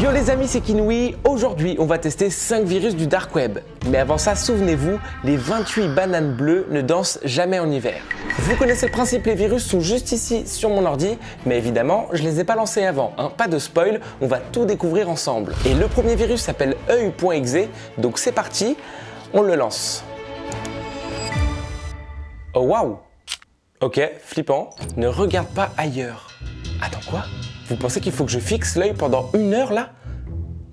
Yo les amis, c'est Kinoui. Aujourd'hui, on va tester 5 virus du dark web. Mais avant ça, souvenez-vous, les 28 bananes bleues ne dansent jamais en hiver. Vous connaissez le principe, les virus sont juste ici sur mon ordi, mais évidemment, je les ai pas lancés avant, hein. Pas de spoil, on va tout découvrir ensemble. Et le premier virus s'appelle oeil.exe, donc c'est parti, on le lance. Oh waouh! Ok, flippant. Ne regarde pas ailleurs. Attends, quoi? Vous pensez qu'il faut que je fixe l'œil pendant 1 heure là?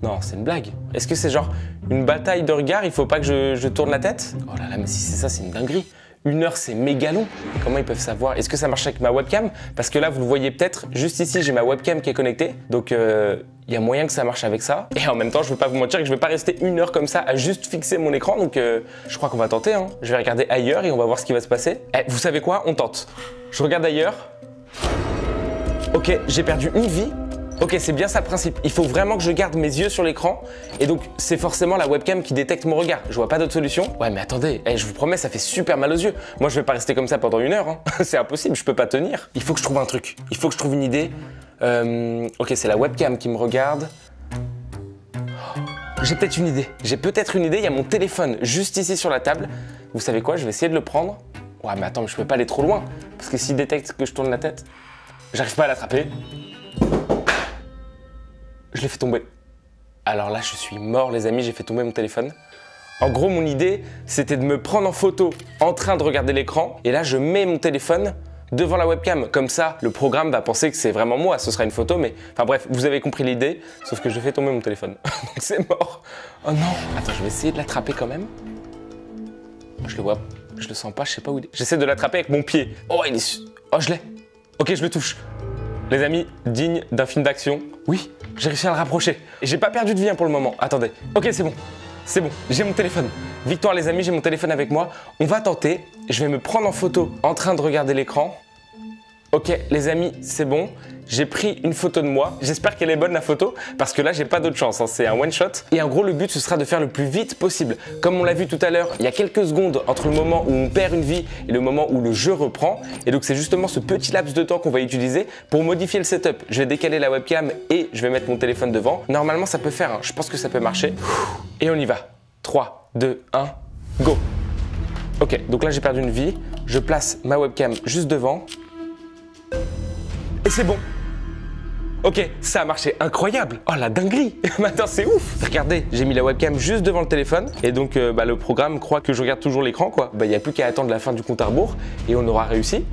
Non, c'est une blague. Est-ce que c'est genre une bataille de regard, il faut pas que je tourne la tête? Oh là là, mais si c'est ça, c'est une dinguerie. 1 heure, c'est méga long. Comment ils peuvent savoir? Est-ce que ça marche avec ma webcam? Parce que là, vous le voyez peut-être, juste ici, j'ai ma webcam qui est connectée. Donc, il y a moyen que ça marche avec ça. Et en même temps, je ne veux pas vous mentir que je ne vais pas rester 1 heure comme ça à juste fixer mon écran. Donc, je crois qu'on va tenter, hein. Je vais regarder ailleurs et on va voir ce qui va se passer. Eh, vous savez quoi? On tente. Je regarde ailleurs. Ok, j'ai perdu 1 vie. Ok, c'est bien ça le principe. Il faut vraiment que je garde mes yeux sur l'écran. Et donc, c'est forcément la webcam qui détecte mon regard. Je vois pas d'autre solution. Ouais, mais attendez, je vous promets, ça fait super mal aux yeux. Moi, je vais pas rester comme ça pendant 1 heure. Hein. C'est impossible, je peux pas tenir. Il faut que je trouve un truc. Il faut que je trouve une idée. Ok, c'est la webcam qui me regarde. J'ai peut-être une idée. Il y a mon téléphone juste ici sur la table. Vous savez quoi? Je vais essayer de le prendre. Ouais, mais attends, je peux pas aller trop loin. Parce que s'il détecte que je tourne la tête, j'arrive pas à l'attraper. Je l'ai fait tomber. Alors là, je suis mort, les amis, j'ai fait tomber mon téléphone. En gros, mon idée, c'était de me prendre en photo en train de regarder l'écran. Et là, je mets mon téléphone devant la webcam. Comme ça, le programme va penser que c'est vraiment moi. Ce sera une photo, mais... Enfin bref, vous avez compris l'idée. Sauf que je fais tomber mon téléphone. Donc c'est mort. Oh non. Attends, je vais essayer de l'attraper quand même. Je le vois. Je le sens pas, je sais pas où il est. J'essaie de l'attraper avec mon pied. Oh, il est... Oh, je l'ai. Ok, je le touche. Les amis, digne d'un film d'action. Oui, j'ai réussi à le rapprocher. Et j'ai pas perdu de vie hein, pour le moment. Attendez. Ok, c'est bon. C'est bon, j'ai mon téléphone. Victoire les amis, j'ai mon téléphone avec moi. On va tenter. Je vais me prendre en photo en train de regarder l'écran. Ok, les amis, c'est bon. J'ai pris une photo de moi. J'espère qu'elle est bonne la photo parce que là, j'ai pas d'autre chance. Hein. C'est un one shot. Et en gros, le but, ce sera de faire le plus vite possible. Comme on l'a vu tout à l'heure, il y a quelques secondes entre le moment où on perd une vie et le moment où le jeu reprend. Et donc, c'est justement ce petit laps de temps qu'on va utiliser pour modifier le setup. Je vais décaler la webcam et je vais mettre mon téléphone devant. Normalement, ça peut faire. Hein. Je pense que ça peut marcher. Et on y va. 3, 2, 1, go. Ok, donc là, j'ai perdu une vie. Je place ma webcam juste devant. Et c'est bon. Ok, ça a marché, incroyable. Oh la dinguerie. Maintenant c'est ouf. Regardez, j'ai mis la webcam juste devant le téléphone et donc le programme croit que je regarde toujours l'écran quoi. Il n'y a plus qu'à attendre la fin du compte à rebours et on aura réussi.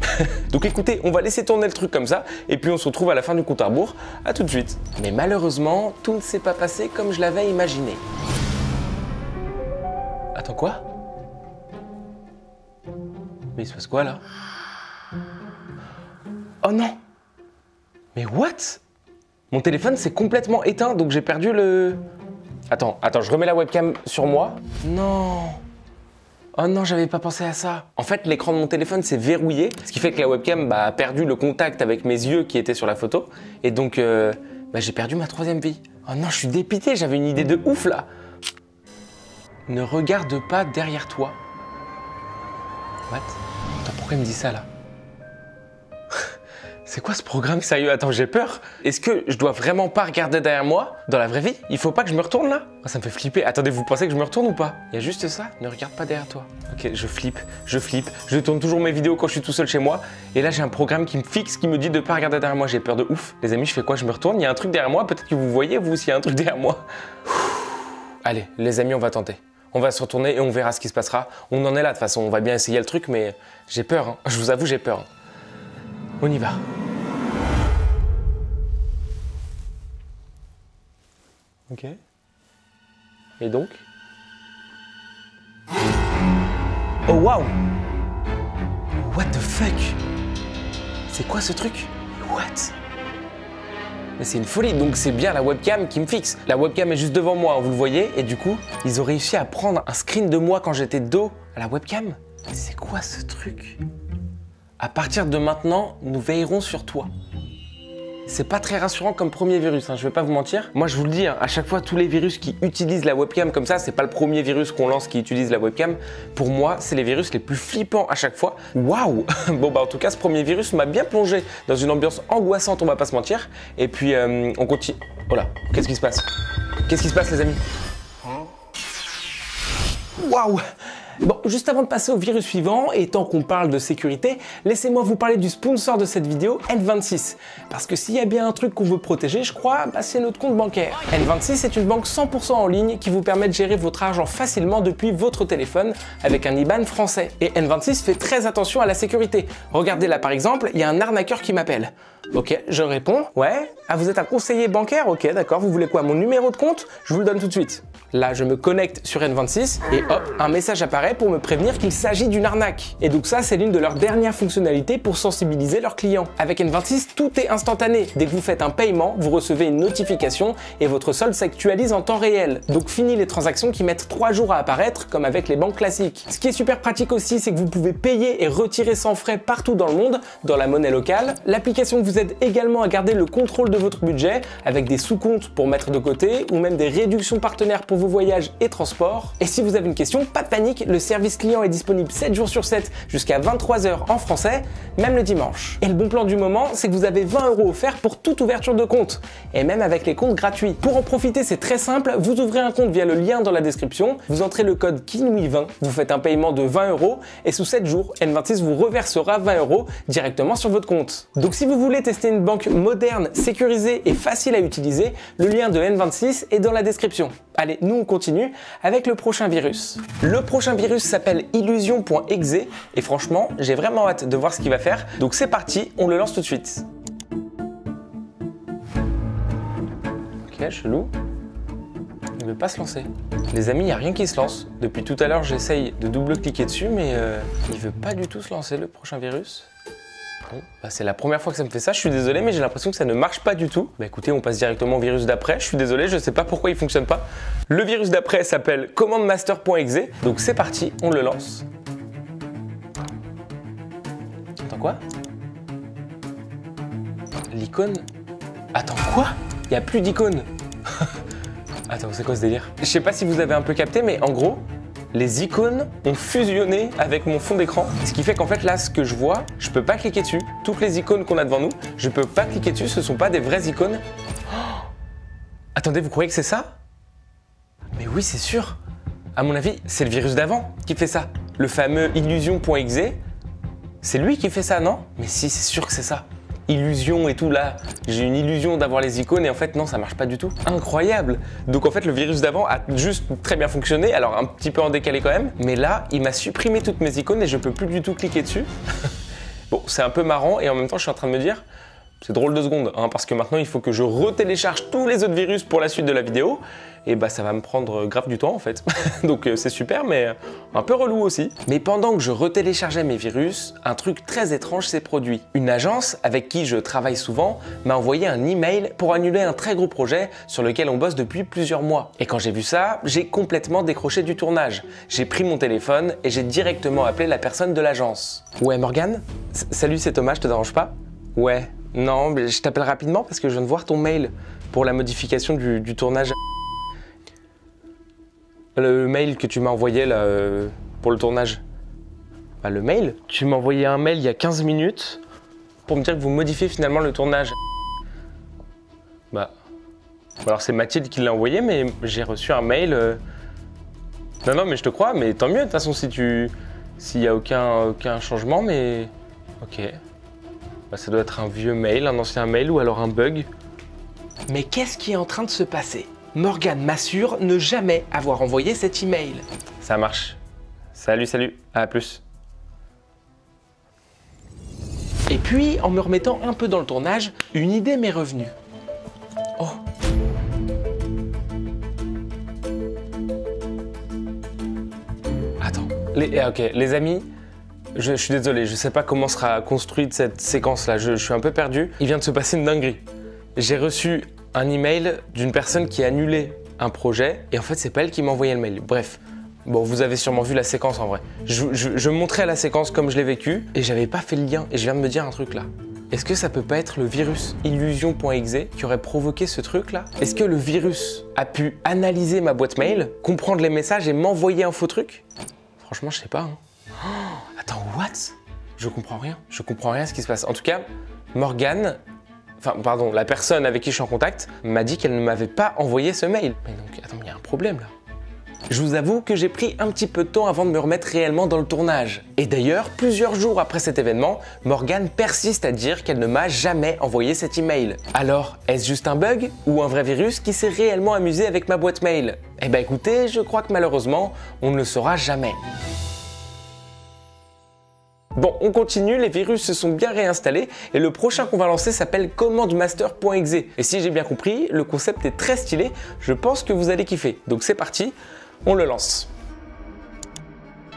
Donc écoutez, on va laisser tourner le truc comme ça et puis on se retrouve à la fin du compte à rebours. À tout de suite. Mais malheureusement, tout ne s'est pas passé comme je l'avais imaginé. Attends quoi? Mais il se passe quoi là? Oh non! Mais what? Mon téléphone s'est complètement éteint, donc j'ai perdu le... Attends, je remets la webcam sur moi. Non. Oh non, j'avais pas pensé à ça. En fait, l'écran de mon téléphone s'est verrouillé, ce qui fait que la webcam a perdu le contact avec mes yeux qui étaient sur la photo. Et donc, j'ai perdu ma 3e vie. Oh non, je suis dépité, j'avais une idée de ouf là. Ne regarde pas derrière toi. What? Attends, pourquoi il me dit ça là? C'est quoi ce programme sérieux? Attends, j'ai peur. Est-ce que je dois vraiment pas regarder derrière moi dans la vraie vie? Il faut pas que je me retourne là? Oh, ça me fait flipper. Attendez, vous pensez que je me retourne ou pas? Il y a juste ça, ne regarde pas derrière toi. Ok, je flippe. Je tourne toujours mes vidéos quand je suis tout seul chez moi. Et là, j'ai un programme qui me fixe, qui me dit de pas regarder derrière moi. J'ai peur de ouf. Les amis, je fais quoi? Je me retourne, il y a un truc derrière moi. Peut-être que vous voyez, vous, s'il y a un truc derrière moi. Allez, les amis, on va tenter. On va se retourner et on verra ce qui se passera. On en est là de toute façon, on va bien essayer le truc, mais j'ai peur. Hein. Je vous avoue, j'ai peur. On y va. Ok. Et donc? Oh waouh! What the fuck? C'est quoi ce truc? What? Mais c'est une folie, donc c'est bien la webcam qui me fixe. La webcam est juste devant moi, hein, vous le voyez, et du coup, ils ont réussi à prendre un screen de moi quand j'étais dos à la webcam. Mais c'est quoi ce truc? À partir de maintenant, nous veillerons sur toi. C'est pas très rassurant comme premier virus, hein, je vais pas vous mentir. Moi je vous le dis, hein, à chaque fois tous les virus qui utilisent la webcam comme ça, c'est pas le premier virus qu'on lance qui utilise la webcam. Pour moi, c'est les virus les plus flippants à chaque fois. Waouh. Bon bah en tout cas, ce premier virus m'a bien plongé dans une ambiance angoissante, on va pas se mentir. Et puis on continue. Oh là, qu'est-ce qui se passe? Qu'est-ce qui se passe les amis? Waouh! Bon, juste avant de passer au virus suivant, et tant qu'on parle de sécurité, laissez-moi vous parler du sponsor de cette vidéo, N26. Parce que s'il y a bien un truc qu'on veut protéger, je crois, c'est notre compte bancaire. N26 est une banque 100% en ligne qui vous permet de gérer votre argent facilement depuis votre téléphone avec un IBAN français. Et N26 fait très attention à la sécurité. Regardez là par exemple, il y a un arnaqueur qui m'appelle. Ok, je réponds. Ouais. Ah, vous êtes un conseiller bancaire? Ok, d'accord. Vous voulez quoi? Mon numéro de compte? Je vous le donne tout de suite. Là, je me connecte sur N26 et hop, un message apparaît pour me prévenir qu'il s'agit d'une arnaque. Et donc ça, c'est l'une de leurs dernières fonctionnalités pour sensibiliser leurs clients. Avec N26, tout est instantané. Dès que vous faites un paiement, vous recevez une notification et votre solde s'actualise en temps réel. Donc fini les transactions qui mettent 3 jours à apparaître, comme avec les banques classiques. Ce qui est super pratique aussi, c'est que vous pouvez payer et retirer sans frais partout dans le monde, dans la monnaie locale. L'application vous aide également à garder le contrôle de votre budget, avec des sous-comptes pour mettre de côté, ou même des réductions partenaires pour vos voyages et transports. Et si vous avez une question, pas de panique, le service client est disponible 7 jours sur 7 jusqu'à 23 h en français, même le dimanche. Et le bon plan du moment, c'est que vous avez 20 € offerts pour toute ouverture de compte, et même avec les comptes gratuits. Pour en profiter, c'est très simple, vous ouvrez un compte via le lien dans la description, vous entrez le code KINOUI20, vous faites un paiement de 20 € et sous 7 jours, N26 vous reversera 20 € directement sur votre compte. Donc si vous voulez tester une banque moderne, sécurisée et facile à utiliser, le lien de N26 est dans la description. Allez, nous on continue avec le prochain virus. Le prochain virus s'appelle illusion.exe et franchement, j'ai vraiment hâte de voir ce qu'il va faire. Donc c'est parti, on le lance tout de suite. Ok, chelou. Il ne veut pas se lancer. Les amis, il n'y a rien qui se lance. Depuis tout à l'heure, j'essaye de double-cliquer dessus, mais il ne veut pas du tout se lancer, le prochain virus. Bon, bah c'est la première fois que ça me fait ça, je suis désolé, mais j'ai l'impression que ça ne marche pas du tout. Bah écoutez, on passe directement au virus d'après, je suis désolé, je sais pas pourquoi il fonctionne pas. Le virus d'après s'appelle commandemaster.exe, donc c'est parti, on le lance. Attends, quoi? L'icône? Attends, quoi? Il n'y a plus d'icône. Attends, c'est quoi ce délire? Je sais pas si vous avez un peu capté, mais en gros, les icônes ont fusionné avec mon fond d'écran. Ce qui fait qu'en fait là, ce que je vois, je peux pas cliquer dessus. Toutes les icônes qu'on a devant nous, je peux pas cliquer dessus, ce sont pas des vraies icônes. Oh, attendez, vous croyez que c'est ça? Mais oui, c'est sûr. À mon avis, c'est le virus d'avant qui fait ça. Le fameux illusion.exe, c'est lui qui fait ça, non? Mais si, c'est sûr que c'est ça. Illusion et tout là, j'ai une illusion d'avoir les icônes et en fait non, ça marche pas du tout. Incroyable. Donc en fait le virus d'avant a juste très bien fonctionné, alors un petit peu en décalé quand même, mais là il m'a supprimé toutes mes icônes et je peux plus du tout cliquer dessus. Bon, c'est un peu marrant et en même temps je suis en train de me dire, c'est drôle 2 secondes, hein, parce que maintenant il faut que je retélécharge tous les autres virus pour la suite de la vidéo. Et bah ça va me prendre grave du temps en fait. Donc c'est super mais un peu relou aussi. Mais pendant que je retéléchargeais mes virus, un truc très étrange s'est produit. Une agence avec qui je travaille souvent m'a envoyé un email pour annuler un très gros projet sur lequel on bosse depuis plusieurs mois. Et quand j'ai vu ça, j'ai complètement décroché du tournage. J'ai pris mon téléphone et j'ai directement appelé la personne de l'agence. Ouais Morgane? Salut, c'est Thomas, je te dérange pas? Ouais. Non, mais je t'appelle rapidement parce que je viens de voir ton mail pour la modification du tournage. Le mail que tu m'as envoyé là, pour le tournage. Bah, le mail? Tu m'as envoyé un mail il y a 15 minutes pour me dire que vous modifiez finalement le tournage. Bah, alors c'est Mathilde qui l'a envoyé, mais j'ai reçu un mail. Non, non, mais je te crois, mais tant mieux de toute façon s'il n'y a aucun changement, mais ok. Bah, ça doit être un vieux mail, un ancien mail ou alors un bug. Mais qu'est-ce qui est en train de se passer? Morgane m'assure ne jamais avoir envoyé cet email. Ça marche. Salut, salut. À plus. Et puis, en me remettant un peu dans le tournage, une idée m'est revenue. Oh. Attends. Ok, les amis, je suis désolé, je sais pas comment sera construite cette séquence-là. Je suis un peu perdu. Il vient de se passer une dinguerie. J'ai reçu un email d'une personne qui a annulé un projet et en fait c'est pas elle qui m'a envoyé le mail. Bref, bon vous avez sûrement vu la séquence en vrai. Je montrais la séquence comme je l'ai vécue et j'avais pas fait le lien et je viens de me dire un truc là. Est-ce que ça peut pas être le virus illusion.exe qui aurait provoqué ce truc là? Est-ce que le virus a pu analyser ma boîte mail, comprendre les messages et m'envoyer un faux truc? Franchement je sais pas. Hein. Oh, attends, what? Je comprends rien à ce qui se passe. En tout cas, Morgane enfin pardon, la personne avec qui je suis en contact m'a dit qu'elle ne m'avait pas envoyé ce mail. Mais donc, attends, il y a un problème là. Je vous avoue que j'ai pris un petit peu de temps avant de me remettre réellement dans le tournage. Et d'ailleurs, plusieurs jours après cet événement, Morgane persiste à dire qu'elle ne m'a jamais envoyé cet email. Alors, est-ce juste un bug ou un vrai virus qui s'est réellement amusé avec ma boîte mail? Eh ben écoutez, je crois que malheureusement, on ne le saura jamais. Bon, on continue, les virus se sont bien réinstallés et le prochain qu'on va lancer s'appelle commandemaster.exe. Et si j'ai bien compris, le concept est très stylé, je pense que vous allez kiffer. Donc c'est parti, on le lance.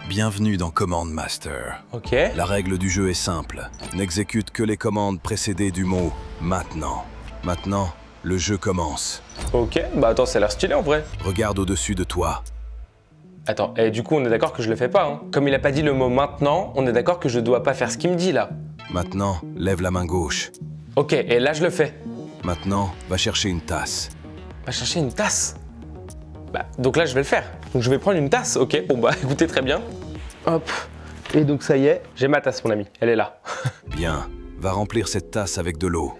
Bienvenue dans Command Master. Ok. La règle du jeu est simple. N'exécute que les commandes précédées du mot « maintenant ». Maintenant, le jeu commence. Ok, bah attends, ça a l'air stylé en vrai. Regarde au-dessus de toi. Attends, et du coup on est d'accord que je le fais pas, hein. Comme il a pas dit le mot maintenant, on est d'accord que je dois pas faire ce qu'il me dit là. Maintenant, lève la main gauche. Ok, et là je le fais. Maintenant, va chercher une tasse. Va chercher une tasse. Bah, donc là je vais le faire. Donc je vais prendre une tasse, ok. Bon bah écoutez, très bien. Hop. Et donc ça y est, j'ai ma tasse mon ami, elle est là. Bien, va remplir cette tasse avec de l'eau.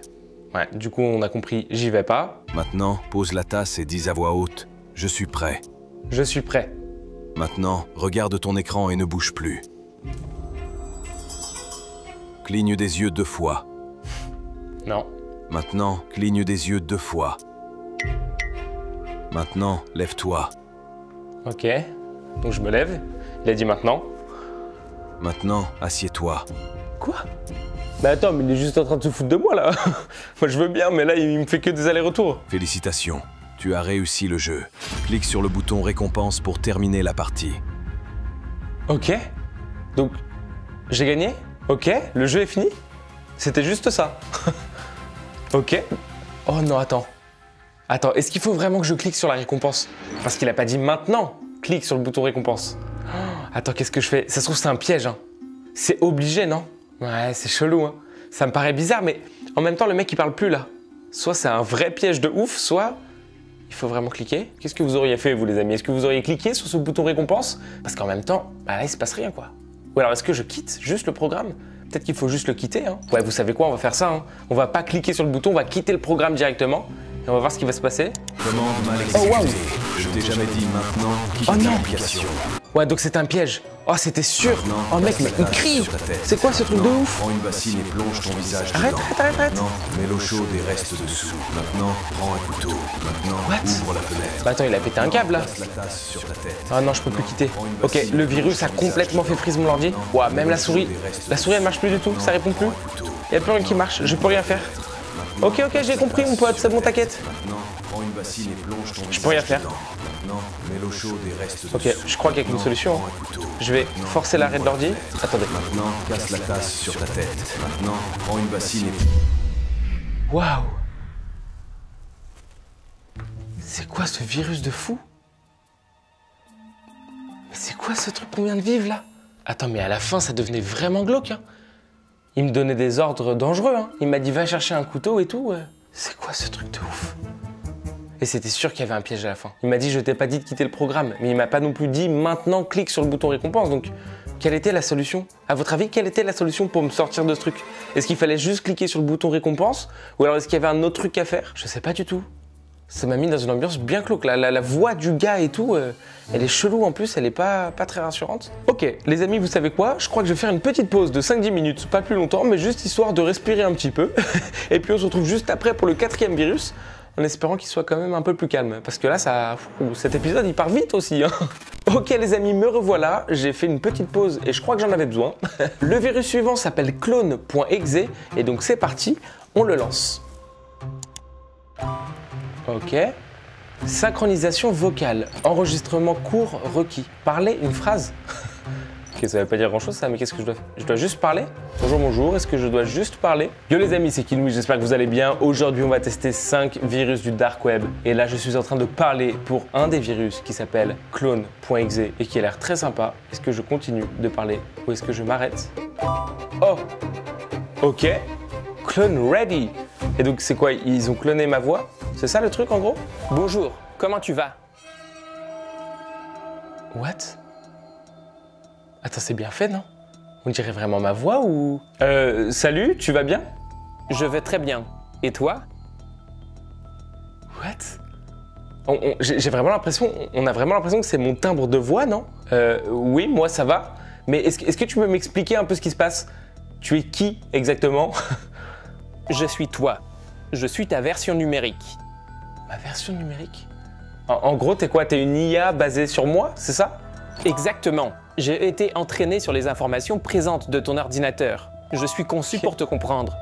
Ouais, du coup on a compris, j'y vais pas. Maintenant, pose la tasse et dis à voix haute « Je suis prêt ». Je suis prêt. Maintenant, regarde ton écran et ne bouge plus. Cligne des yeux 2 fois. Non. Maintenant, cligne des yeux 2 fois. Maintenant, lève-toi. Ok. Donc je me lève. Il a dit maintenant. Maintenant, assieds-toi. Quoi? Bah attends, mais il est juste en train de se foutre de moi là. Moi je veux bien, mais là il me fait que des allers-retours. Félicitations, tu as réussi le jeu. Clique sur le bouton récompense pour terminer la partie. Ok. Donc, j'ai gagné? Ok, le jeu est fini? C'était juste ça. Ok. Oh non, attends. Attends, est-ce qu'il faut vraiment que je clique sur la récompense? Parce qu'il a pas dit maintenant, clique sur le bouton récompense. Oh, attends, qu'est-ce que je fais? Ça se trouve c'est un piège, hein. C'est obligé, non? Ouais, c'est chelou, hein. Ça me paraît bizarre, mais en même temps, le mec il parle plus là. Soit c'est un vrai piège de ouf, soit il faut vraiment cliquer. Qu'est-ce que vous auriez fait, vous les amis? Est-ce que vous auriez cliqué sur ce bouton récompense? Parce qu'en même temps, bah là il se passe rien quoi. Ou alors est-ce que je quitte juste le programme? Peut-être qu'il faut juste le quitter, hein. Ouais, vous savez quoi, on va faire ça, hein. On va pas cliquer sur le bouton, on va quitter le programme directement. Et on va voir ce qui va se passer. Commande mal Oh exécutée. waouh! Je t'ai jamais dit maintenant quitte Oh non! l'application. Ouais, donc c'est un piège. Oh, c'était sûr. Maintenant, Oh mec, mais passe il la tasse crie. sur ta tête. C'est quoi ce truc de Maintenant, ouf? Prends une bassine et plonge ton visage Arrête, dedans. arrête, arrête, arrête. Maintenant, mets l'eau chaude et reste dessous. Maintenant, prends un couteau. Maintenant, What? ouvre la fenêtre. Bah attends, il a pété un câble là. Passe la tasse sur ta tête. Ah non, je peux plus quitter. Ok, le virus a complètement fait freeze mon ordi. Ouah, même la souris. La souris elle marche plus du tout, ça répond plus. Il y a plus rien qui marche, je peux rien faire. Ok, j'ai compris mon pote, c'est bon, t'inquiète. Maintenant, prends une bassine et plonge ton Je peux rien faire. dedans. Maintenant, mets l'eau chaude et reste Ok, dessous. je crois qu'il y a qu'une solution. Prends un couteau. Je vais forcer l'arrêt de l'ordi. Attendez. Maintenant, casse la tasse sur ta tête. Maintenant, prends une bassine et... Waouh! C'est quoi ce virus de fou? Mais c'est quoi ce truc qu'on vient de vivre là? Attends, mais à la fin ça devenait vraiment glauque, hein. Il me donnait des ordres dangereux, hein. Il m'a dit va chercher un couteau et tout. C'est quoi ce truc de ouf? Et c'était sûr qu'il y avait un piège à la fin. Il m'a dit je t'ai pas dit de quitter le programme, mais il m'a pas non plus dit maintenant clique sur le bouton récompense. Donc quelle était la solution? À votre avis, quelle était la solution pour me sortir de ce truc? Est-ce qu'il fallait juste cliquer sur le bouton récompense? Ou alors est-ce qu'il y avait un autre truc à faire? Je sais pas du tout. Ça m'a mis dans une ambiance bien glauque. La voix du gars et tout, elle est chelou en plus, elle est pas très rassurante. Ok, les amis, vous savez quoi? Je crois que je vais faire une petite pause de 5-10 minutes, pas plus longtemps, mais juste histoire de respirer un petit peu. Et puis on se retrouve juste après pour le 4e virus, en espérant qu'il soit quand même un peu plus calme. Parce que là, cet épisode, il part vite aussi, hein. Ok les amis, me revoilà, j'ai fait une petite pause et je crois que j'en avais besoin. Le virus suivant s'appelle clone.exe et donc c'est parti, on le lance. Ok. Synchronisation vocale. Enregistrement court requis. Parler une phrase. Ok, ça veut pas dire grand chose ça, mais qu'est-ce que je dois faire? Je dois juste parler? Bonjour, bonjour, est-ce que je dois juste parler? Yo les amis, c'est Kinouï, j'espère que vous allez bien. Aujourd'hui, on va tester 5 virus du dark web. Et là, je suis en train de parler pour un des virus qui s'appelle clone.exe et qui a l'air très sympa. Est-ce que je continue de parler ou est-ce que je m'arrête? Oh! Ok. Clone ready. Et donc, c'est quoi? Ils ont cloné ma voix? C'est ça le truc en gros? Bonjour, comment tu vas? What? Attends, c'est bien fait, non? On dirait vraiment ma voix ou... Salut, tu vas bien? Je vais très bien. Et toi? What? J'ai vraiment l'impression, on a vraiment l'impression que c'est mon timbre de voix, non? Oui, moi ça va. Mais est-ce que tu peux m'expliquer un peu ce qui se passe? Tu es qui exactement? Je suis toi. Je suis ta version numérique. Ma version numérique? En gros, t'es quoi? T'es une IA basée sur moi, c'est ça? Exactement. J'ai été entraîné sur les informations présentes de ton ordinateur. Je suis conçu pour te comprendre.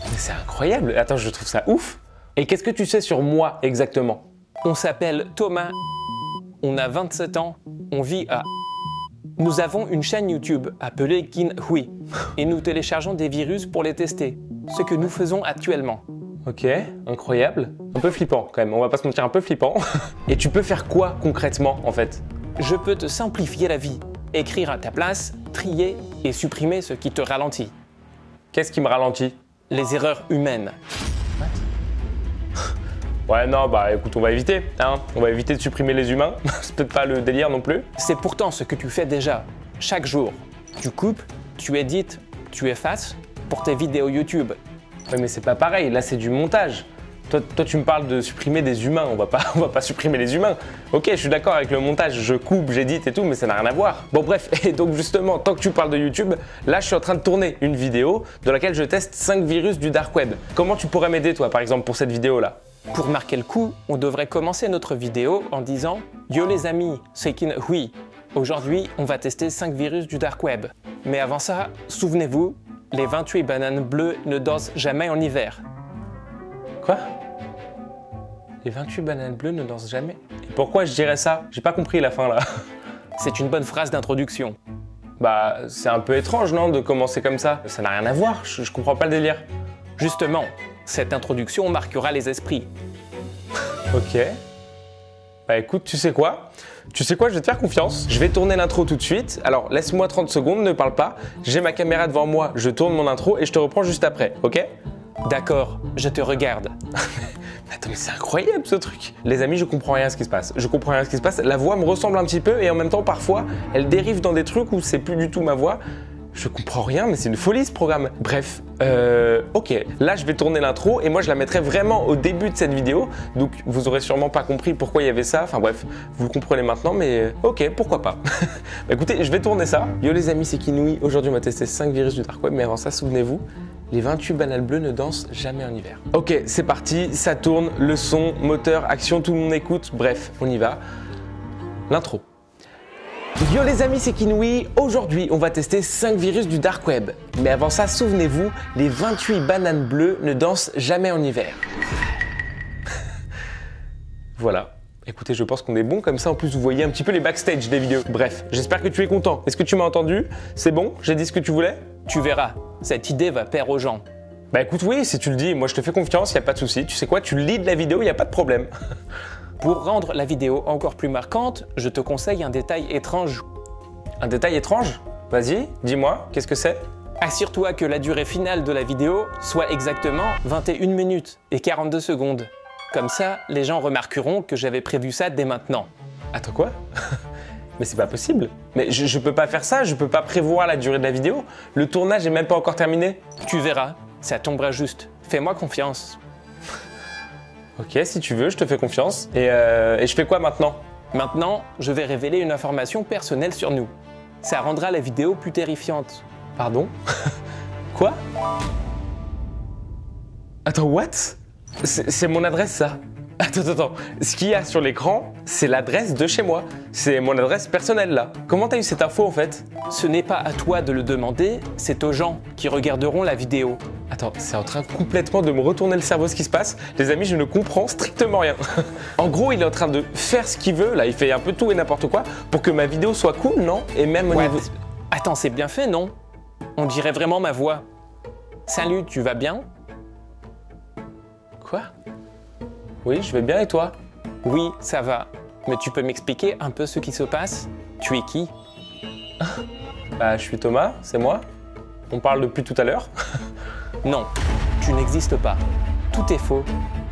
Mais c'est incroyable. Attends, je trouve ça ouf. Et qu'est-ce que tu sais sur moi exactement? On s'appelle Thomas. On a 27 ans. On vit à... Nous avons une chaîne YouTube appelée Kinhui et nous téléchargeons des virus pour les tester, ce que nous faisons actuellement. Ok, incroyable. Un peu flippant quand même, on va pas se mentir, un peu flippant. Et tu peux faire quoi concrètement en fait? Je peux te simplifier la vie, écrire à ta place, trier et supprimer ce qui te ralentit. Qu'est-ce qui me ralentit? Les erreurs humaines. Ouais, non, bah écoute, on va éviter, hein. On va éviter de supprimer les humains. C'est peut-être pas le délire non plus. C'est pourtant ce que tu fais déjà, chaque jour. Tu coupes, tu édites, tu effaces pour tes vidéos YouTube. Ouais, mais c'est pas pareil, là c'est du montage. Toi, tu me parles de supprimer des humains, on va pas supprimer les humains. Ok, je suis d'accord avec le montage, je coupe, j'édite et tout, mais ça n'a rien à voir. Bon bref, et donc justement, tant que tu parles de YouTube, là je suis en train de tourner une vidéo dans laquelle je teste 5 virus du dark web. Comment tu pourrais m'aider toi, par exemple, pour cette vidéo-là? Pour marquer le coup, on devrait commencer notre vidéo en disant « Yo les amis, c'est Kinhui. Aujourd'hui, on va tester 5 virus du dark web. Mais avant ça, souvenez-vous, les 28 bananes bleues ne dansent jamais en hiver. » Quoi? Les 28 bananes bleues ne dansent jamais? Et pourquoi je dirais ça? J'ai pas compris la fin là. C'est une bonne phrase d'introduction. Bah, c'est un peu étrange, non, de commencer comme ça? Ça n'a rien à voir, je comprends pas le délire. Justement, cette introduction marquera les esprits. Ok. Bah écoute, tu sais quoi? Je vais te faire confiance. Je vais tourner l'intro tout de suite. Alors, laisse-moi 30 secondes, ne parle pas. J'ai ma caméra devant moi, je tourne mon intro et je te reprends juste après, ok? D'accord, je te regarde. Attends, mais c'est incroyable ce truc. Les amis, je comprends rien à ce qui se passe. Je comprends rien à ce qui se passe. La voix me ressemble un petit peu et en même temps, parfois, elle dérive dans des trucs où c'est plus du tout ma voix. Je comprends rien, mais c'est une folie ce programme. Bref, ok. Là, je vais tourner l'intro et moi, je la mettrai vraiment au début de cette vidéo. Donc, vous aurez sûrement pas compris pourquoi il y avait ça. Enfin bref, vous le comprenez maintenant, mais ok, pourquoi pas. Bah, écoutez, je vais tourner ça. Yo les amis, c'est Kinhui. Aujourd'hui, on va tester 5 virus du dark web, mais avant ça, souvenez-vous, les 28 bananes bleues ne dansent jamais en hiver. Ok, c'est parti, ça tourne, le son, moteur, action, tout le monde écoute. Bref, on y va. L'intro. Yo les amis, c'est Kinhui. Aujourd'hui, on va tester 5 virus du dark web. Mais avant ça, souvenez-vous, les 28 bananes bleues ne dansent jamais en hiver. Voilà. Écoutez, je pense qu'on est bon, comme ça en plus vous voyez un petit peu les backstage des vidéos. Bref, j'espère que tu es content. Est-ce que tu m'as entendu? C'est bon? J'ai dit ce que tu voulais? Tu verras, cette idée va plaire aux gens. Bah écoute, oui, si tu le dis, moi je te fais confiance, y a pas de souci. Tu sais quoi, tu leads la vidéo, y a pas de problème. Pour rendre la vidéo encore plus marquante, je te conseille un détail étrange. Un détail étrange? Vas-y, dis-moi, qu'est-ce que c'est? Assure-toi que la durée finale de la vidéo soit exactement 21 minutes et 42 secondes. Comme ça, les gens remarqueront que j'avais prévu ça dès maintenant. Attends, quoi? Mais c'est pas possible. Mais je peux pas faire ça, je peux pas prévoir la durée de la vidéo. Le tournage est même pas encore terminé. Tu verras, ça tombera juste. Fais-moi confiance. Ok, si tu veux, je te fais confiance. Et je fais quoi maintenant? Maintenant, je vais révéler une information personnelle sur nous. Ça rendra la vidéo plus terrifiante. Pardon? Quoi? Attends, what? C'est mon adresse, ça? Attends. Ce qu'il y a sur l'écran, c'est l'adresse de chez moi. C'est mon adresse personnelle, là. Comment t'as eu cette info, en fait? Ce n'est pas à toi de le demander, c'est aux gens qui regarderont la vidéo. Attends, c'est en train complètement de me retourner le cerveau ce qui se passe. Les amis, je ne comprends strictement rien. En gros, il est en train de faire ce qu'il veut, là. Il fait un peu tout et n'importe quoi pour que ma vidéo soit cool, non? Et même au niveau... Attends, c'est bien fait, non? On dirait vraiment ma voix. Salut, tu vas bien? Quoi? Oui, je vais bien et toi? Oui, ça va. Mais tu peux m'expliquer un peu ce qui se passe? Tu es qui? Bah, je suis Thomas, c'est moi. On parle depuis tout à l'heure. Non, tu n'existes pas. Tout est faux.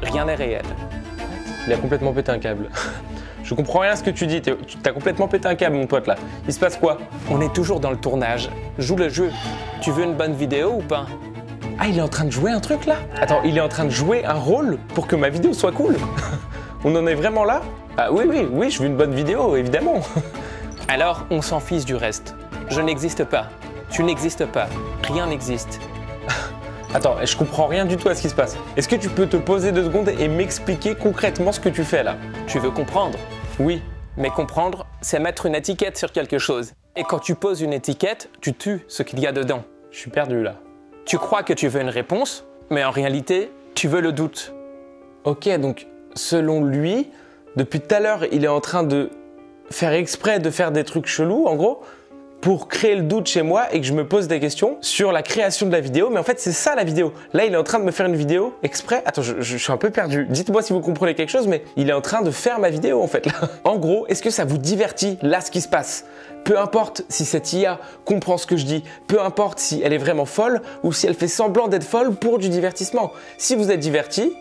Rien n'est réel. Il a complètement pété un câble. Je comprends rien à ce que tu dis. T'as complètement pété un câble, mon pote, là. Il se passe quoi? On est toujours dans le tournage. Joue le jeu. Tu veux une bonne vidéo ou pas? Ah, il est en train de jouer un truc là? Attends, il est en train de jouer un rôle pour que ma vidéo soit cool? On en est vraiment là? Ah oui, je veux une bonne vidéo, évidemment. Alors, on s'en fiche du reste. Je n'existe pas. Tu n'existes pas. Rien n'existe. Attends, je comprends rien du tout à ce qui se passe. Est-ce que tu peux te poser 2 secondes et m'expliquer concrètement ce que tu fais là? Tu veux comprendre? Oui. Mais comprendre, c'est mettre une étiquette sur quelque chose. Et quand tu poses une étiquette, tu tues ce qu'il y a dedans. Je suis perdu là. Tu crois que tu veux une réponse, mais en réalité, tu veux le doute. Ok, donc selon lui, depuis tout à l'heure, il est en train de faire exprès de faire des trucs chelous, en gros, pour créer le doute chez moi et que je me pose des questions sur la création de la vidéo. Mais en fait, c'est ça la vidéo. Là, il est en train de me faire une vidéo exprès. Attends, je suis un peu perdu. Dites-moi si vous comprenez quelque chose, mais il est en train de faire ma vidéo en fait. Là. En gros, est-ce que ça vous divertit là ce qui se passe? Peu importe si cette IA comprend ce que je dis, peu importe si elle est vraiment folle ou si elle fait semblant d'être folle pour du divertissement. Si vous êtes diverti,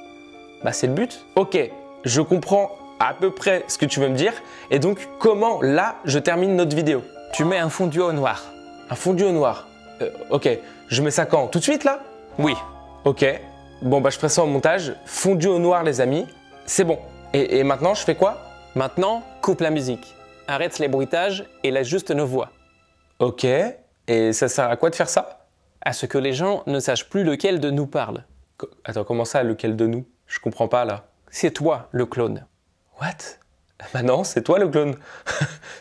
bah c'est le but. Ok, je comprends à peu près ce que tu veux me dire. Et donc, comment là, je termine notre vidéo? Tu mets un fondu au noir. Un fondu au noir. Ok, je mets ça quand? Tout de suite là? Oui. Ok, bon bah je ferai ça au montage. Fondu au noir les amis, c'est bon. Et maintenant je fais quoi? Maintenant, coupe la musique. Arrête les bruitages et laisse juste nos voix. Ok, et ça sert à quoi de faire ça? À ce que les gens ne sachent plus lequel de nous parle. Attends, comment ça, lequel de nous? Je comprends pas là. C'est toi le clone. What? Bah non, c'est toi le clone.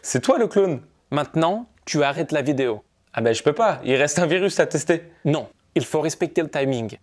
C'est toi le clone. Maintenant, tu arrêtes la vidéo. Ah ben je peux pas, il reste un virus à tester. Non, il faut respecter le timing.